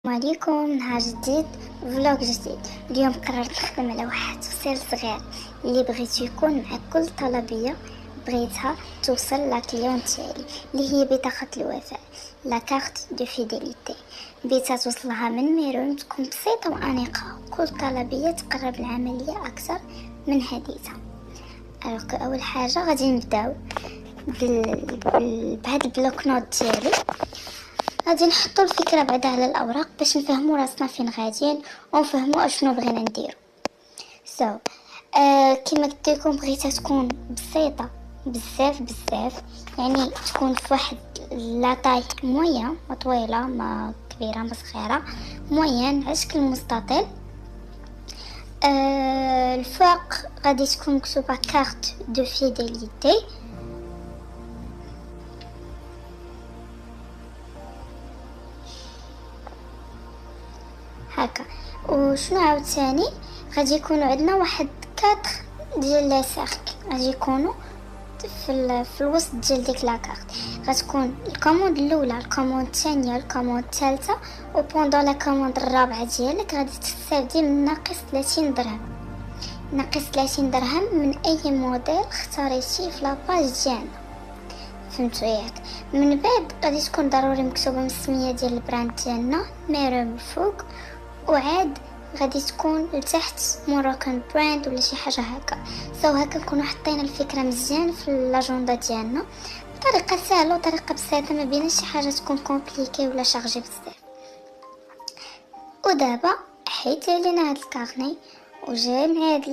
السلام عليكم. نهار جديد، فلوق جديد. اليوم قررت نخدم على واحد التفصيل صغير اللي بغيت يكون مع كل طلبيه بغيتها توصل لا كليون تاعي اللي هي بطاقه الوفاء، لا كارت دو فيديليتي. بغيتها توصلها من ميرون، تكون بسيطه وانيقه، كل طلبيه تقرب العمليه اكثر من هديتها. اول حاجه غادي نبداو بهاد البلوك نوت ديالي. غادي نحطوا الفكره بعدا على الاوراق باش نفهموا راسنا فين غاديين ونفهموا اشنو بغينا نديرو. كما قلت لكم بغيتها تكون بسيطه بزاف، يعني تكون في واحد لا طاي موين، ما طويله ما كبيره ما صغيره، موين على شكل مستطيل. الفوق غادي تكون مكتوبه كارت دو فيديليتي. هكا. وشنو عاوتاني غادي يكونوا عندنا واحد 4 ديال لي سيركل غادي يكونوا في الوسط ديال ديك لاكارت. غتكون الكوموند الاولى، الكوموند الثانيه، الكوموند الثالثه، و بوندون لا كوموند الرابعه ديالك غادي تستافدي من ناقص 30 درهم. ناقص 30 درهم من اي موديل اختاريتي في لاباج ديالنا، فهمتوا ياك؟ من بعد غادي تكون ضروري مكتوبه من السميه ديال البراند ديالنا ميرم الفوق، وعاد غادي تكون لتحت موروكان براند ولا شي حاجه هكا. هكا نكونوا حطينا الفكره مزيان في الاجنده ديالنا بطريقه سهله وطريقه بسيطه، ما بيناش شي حاجه تكون كومبليكي ولا شارجي بزاف. ودابا حيت لينا هاد الكارني وجاي هاد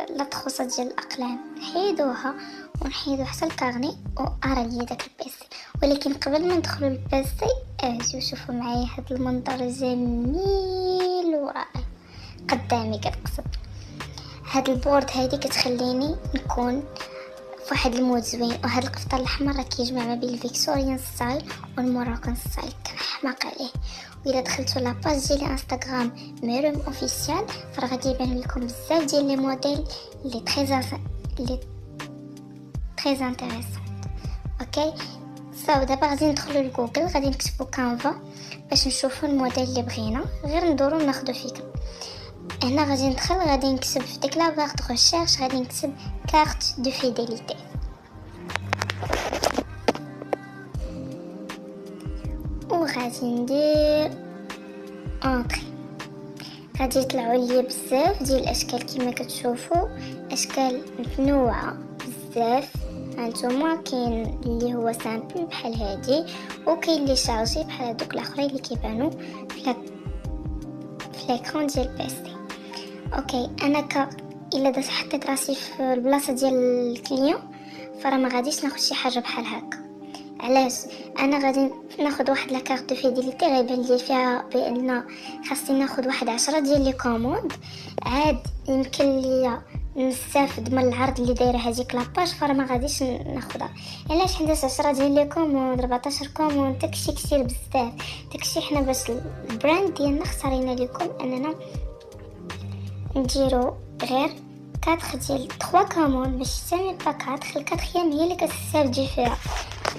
لاطخوصه ديال الاقلام، نحيدوها ونحيدو حتى الكارني وارى لي داك البيسي. ولكن قبل ما ندخلوا للبيسي اجيو شوفوا معايا هاد المنظر جميل ورائع قدامي. كنقصد هاد البورد هادي كتخليني نكون فواحد المود زوين، وهاد القفطان الاحمر راه كيجمع ما بين الفيكتوريان ستايل والموروكان ستايل، كنحماق عليه. وإلا دخلتوا لاباج ديالي انستغرام ميرم اوفيسيال فراه غادي يبان لكم بزاف ديال لي موديل اللي تري انتريسون. اوكي، دابا غادي ندخلوا لجوجل، غادي نكتبوا كانفا باش نشوفوا الموديل اللي بغينا، غير ندورو ناخذوا فكره. هنا غادي ندخل، غادي نكتب في ديك لا بار دو ريشيرش، غادي نكتب كارت دو فيديليتي. وغادي ندير اونطري. غادي يطلعوا لي بزاف ديال الاشكال كما كتشوفوا، اشكال متنوعه بزاف. هانتوما كاين اللي هو سامبل بحال هادي، وكاين اللي شارجي بحال هادوك الاخرين اللي كيبانوا في ليكران ديال بيسي. اوكي، انا الا درت حطيت راسي في البلاصه ديال الكليون فراه ما غاديش ناخذ شي حاجه بحال هكا. علاش؟ انا غادي ناخذ واحد لا كارت دو فيديليتي غيبان لي فيها بان خاصني ناخذ واحد 10 ديال لي كوموند، عاد يمكن ليا نستافد من العرض اللي دايره هذيك لاباج، فراه ما غاديش ناخذها. علاش؟ حيت 10 ديال لي كوموند 14 كوموند داكشي كثير بزاف. داكشي حنا باش البراند ديالنا اختارينا لكم اننا نديرو غير 4 ديال 3 كوموند باش تسمي با 4. الكاتريام هي اللي كتستافدي فيها.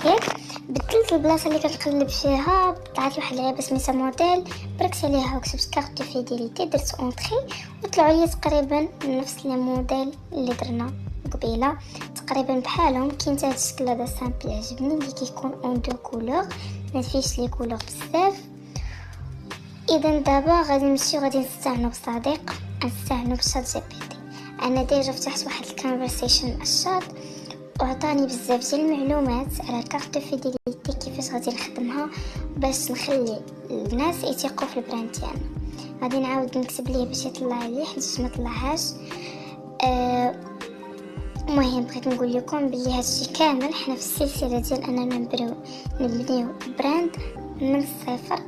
ياك بدلت البلاصه اللي كنقلب فيها، طلعت لي واحد اللعبه سميتها موديل، بركت عليها وكتبت كارت دو فيديليتي، درت اونطري وطلعوا لي تقريبا نفس لي موديل اللي درنا قبيله، تقريبا بحالهم. كاين حتى هاد الشكل هذا سامبل عجبني اللي كيكون اون دو كولور، ما فيش لي كولور بزاف. اذا دابا غادي نمشيو غادي نستعنوا بصديق، نستعنوا بشات جي بي تي. انا ديجا فتحت واحد الكونفرسيشن مع الشات وعطاني بزاف ديال المعلومات على كارت فيديليتي، كيفاش غادي نخدمها باش نخلي الناس يثيقوا في البراند ديالنا. غادي نعاود نكتب ليه باش يطلع لي حيت ما طلعهاش. المهم بغيت نقول لكم بلي هادشي كامل حنا في السلسله ديال اننا نبنيو براند من الصفر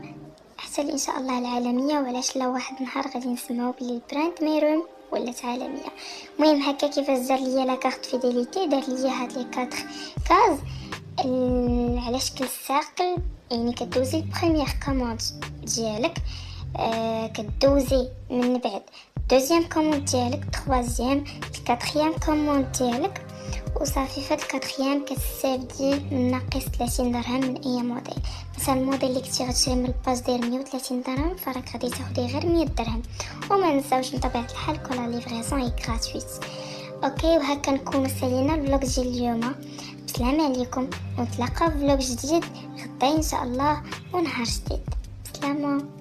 حتى ان شاء الله العالميه. وعلاش لا واحد النهار غادي نسمعوا بلي البراند ميروم ولات عالميه. المهم هكا كيفاش دار ليا لا كارت فيديليتي، دار ليا هاد لي 4 كاز على شكل ساقل، يعني كدوزي البريمير كوموند ديالك، كدوزي من بعد دوزيام كوموند ديالك، تروازيام، الكاتريام كوموند ديالك، وصافي. في الكاتريام كتستافدي من ناقص 30 درهم من اي موديل. مثلا الموديل اللي كنتي غتشري من الباج ديال 130 درهم فراك غادي تاخدي غير 100 درهم. وما نساوش بطبيعه الحال كل ليفريزون هي غراتويت. اوكي، وهكا نكون سالينا الفلوق ديال اليوم. بسلام عليكم، ونتلاقاو في فلوق جديد غدا ان شاء الله ونهار جديد. بسلامه.